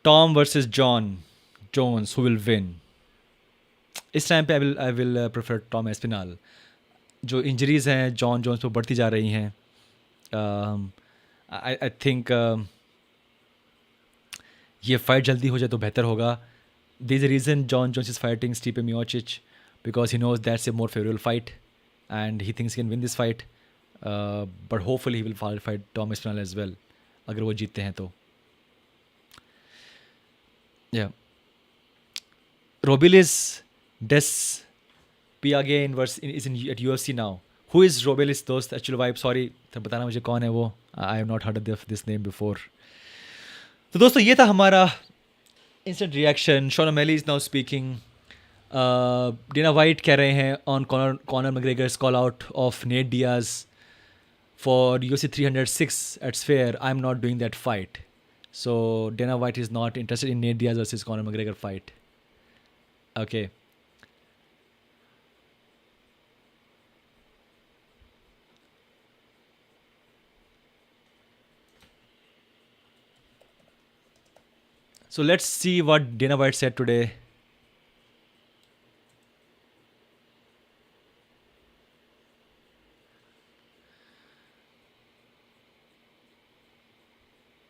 Tom versus Jon Jones, who will win? इस टाइम पे I will prefer Tom Aspinall. जो इंजरीज़ हैं जॉन जोन्स पे बढ़ती जा रही हैं. आई थिंक ये फाइट जल्दी हो जाए तो बेहतर होगा. This is reason Jon Jones is fighting Stipe Miocic because he knows that's a more favourable fight and he thinks he can win this fight, but hopefully he will fight Tom Aspinall as well अगर वो जीतते हैं तो. Yeah, Robelis Des Piagen is at UFC now. Who is Robelis दोस्त? Actual vibe, sorry तो बताना मुझे कौन है वो. I have not heard of this name before. तो दोस्तों ये था हमारा instant reaction. Sean O'Malley is now speaking. Dana White कह रहे हैं on Conor McGregor's call out of Nate Diaz for UFC 306 at Sphere. I'm not doing that fight. So Dana White is not interested in Nate Diaz versus Conor McGregor fight. Okay. So let's see what Dana White said today.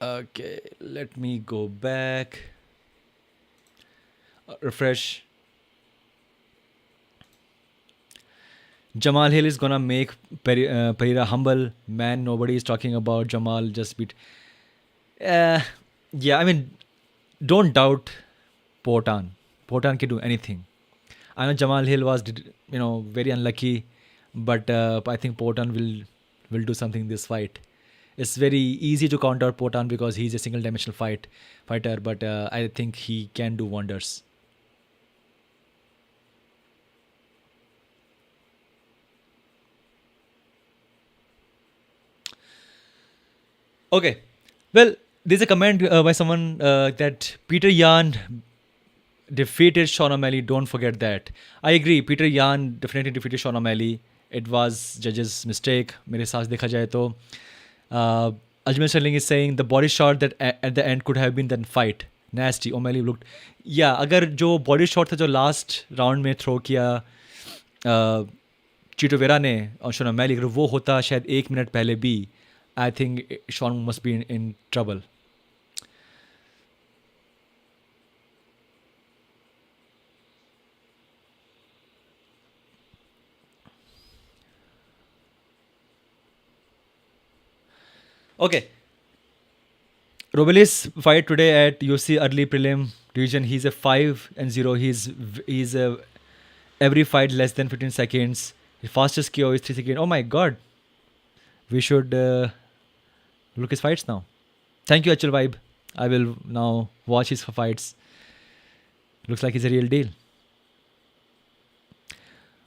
Okay, let me go back. Refresh. Jamal Hill is gonna make Pereira humble. Man, nobody is talking about Jamal. Just beat. Yeah, I mean, don't doubt Poatan. Poatan can do anything. I know Jamal Hill was, very unlucky, but I think Poatan will do something in this fight. It's very easy to counter Poatan because he's a single-dimensional fighter, but I think he can do wonders. Okay, well, there's a comment by someone that Petr Yan defeated Sean O'Malley. Don't forget that. I agree. Petr Yan definitely defeated Sean O'Malley. It was judge's mistake. मेरे साथ देखा जाए तो. Ajmal Sterling is saying the body shot that at the end could have been that fight. Nasty. O'Malley looked. Yeah, अगर जो body shot था जो last round में throw किया चीटो वेरा ने और शॉन ओमैली, अगर वो होता शायद 1 मिनट पहले भी, I think Sean must be in trouble. Okay. Robelis fight today at UFC early prelim division. He's a 5-0. He's every fight less than 15 seconds. His fastest KO is 3 seconds. Oh my God. We should look his fights now. Thank you, Achal Vibe. I will now watch his fights. Looks like he's a real deal.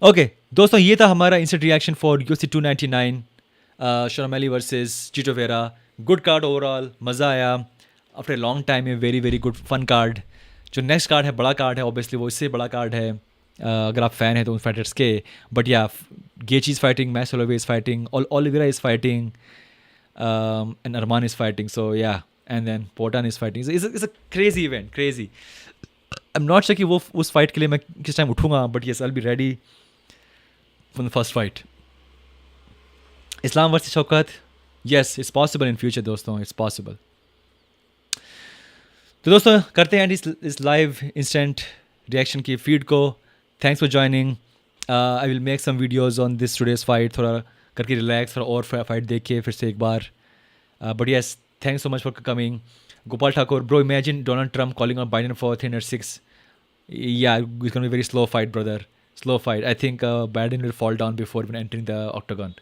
Okay. दोस्तों ये था हमारा instant reaction for UFC 299. Sean O'Malley versus Chito Vera. Good card overall. मज़ा आया. After a long time, a very very good fun card. जो next card है बड़ा card है, obviously वो इससे बड़ा card है. अगर आप fan हैं तो उन fighters के. But yeah, Gaethje is fighting, Max Holloway is fighting, Oliveira is fighting. and Arman is fighting. So yeah, and then Potan is fighting. So it's a crazy event, crazy. I'm not sure कि वो उस fight के लिए मैं किस time उठूंगा, but yes, I'll be ready for the first fight. Islam versus Shaukat. Yes, it's possible in future, दोस्तों. It's possible. तो दोस्तों करते हैं इस live instant reaction की feed को. Thanks for joining. I will make some videos on this today's fight. थोड़ा करके relax, थोड़ा और fight देख के फिर से एक बार. But yes, thanks so much for coming. Gopal Thakur, bro, imagine Donald Trump calling on Biden for 306. Yeah, it's going to be a very slow fight, brother. Slow fight. I think Biden will fall down before even entering the octagon.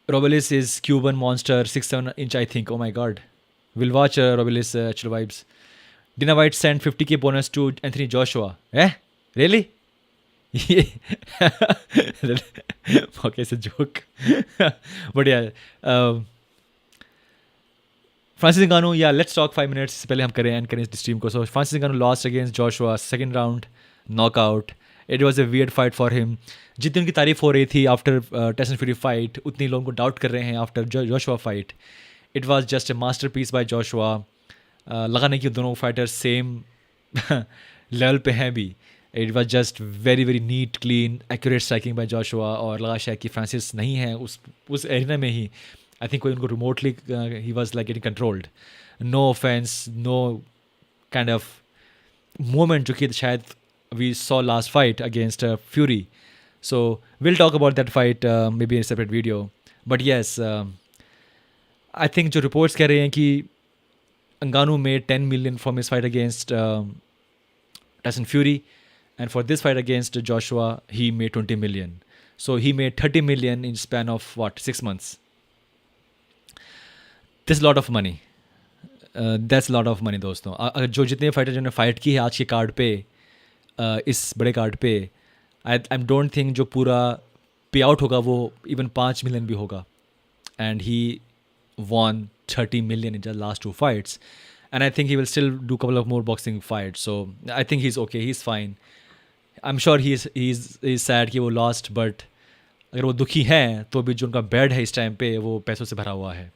Robelis is Cuban monster, 6'7" inch, I think. Oh my god. We'll watch Robelis actual vibes. Dina White sent 50k bonus to Anthony Joshua. Eh? Really? Okay, it's a joke. But yeah. Francis Ngannou, yeah, let's talk 5 minutes. इससे पहले हम करें इस stream को. So Francis Ngannou lost against Joshua, second round, knockout. It was a weird fight for him. जितनी उनकी तारीफ हो रही थी after Tyson Fury fight, उतनी लोगों को doubt कर रहे हैं after Joshua fight. It was just a masterpiece by Joshua. लगा नहीं कि दोनों fighters same level पे हैं भी. It was just very very neat, clean, accurate striking by Joshua. और लगा शायद कि फ्रांसिस नहीं है उस एरिना में ही. I think कोई उनको remotely he was like getting controlled. No offense, no kind of moment जो कि शायद we saw last fight against Fury. So we'll talk about that fight maybe in a separate video. But yes, I think जो reports कह रहे हैं कि Ngannou made 10 million from his fight against Tyson Fury, and for this fight against Joshua he made 20 million. So he made 30 million in span of what, 6 months. That's a lot of money. That's a lot of money दोस्तों. अगर जो जितने फाइटर जिन्होंने फाइट की है आज के कार्ड पे, इस बड़े कार्ड पे, आई डोंट थिंक जो पूरा पे आउट होगा वो इवन 5 मिलियन भी होगा. And he won 30 million in the last 2 fights, and I think he will still do a couple of more boxing fights. So I think he's okay, he's fine. I'm sure he's sad कि वो lost, but अगर वो दुखी हैं तो भी जो उनका बेड है इस टाइम पे वो पैसों से भरा हुआ है.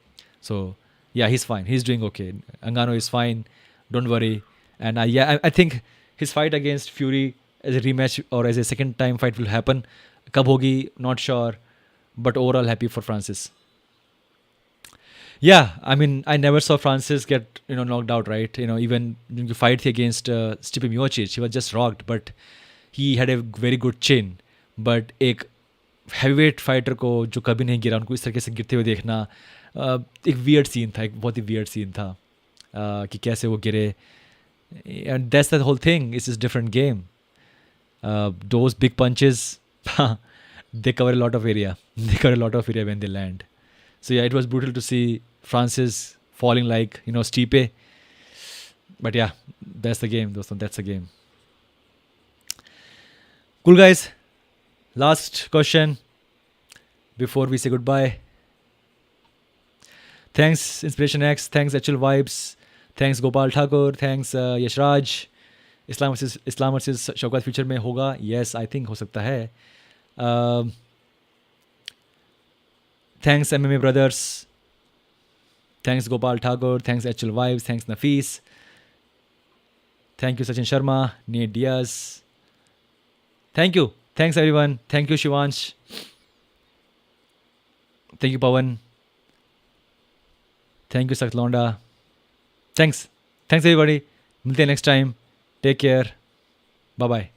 So yeah, he's fine. He's doing okay. Ngannou is fine. Don't worry. And I think his fight against Fury as a rematch or as a second time fight will happen. Kab hogi, not sure. But overall happy for Francis. Yeah, I mean, I never saw Francis get knocked out, right? Even in the fight against Stipe Miocic, he was just rocked, but he had a very good chin. But एक heavyweight fighter को जो कभी नहीं गिरा, उनको इस तरीके से गिरते हुए देखना एक weird scene था, एक बहुत ही weird scene था कि कैसे वो गिरे. And that's the whole thing. It's just different game. Those big punches, they cover a lot of area. They cover a lot of area when they land. So yeah, it was brutal to see Francis falling like Stipe. But yeah, that's the game, doston. That's the game. Cool guys. Last question before we say goodbye. Thanks Inspiration X. Thanks Actual Vibes. Thanks Gopal Thakur. Thanks Yashraj. Islam versus Shaukat future में होगा. Yes, I think हो सकता है. Thanks MMA Brothers. Thanks Gopal Thakur. Thanks Actual Vibes. Thanks Nafis. Thank you Sachin Sharma. Nate Diaz. Thank you. Thanks everyone. Thank you Shivansh. Thank you Pawan. Thank you Saklonda. Thanks everybody. मिलते हैं next time. Take care. Bye bye.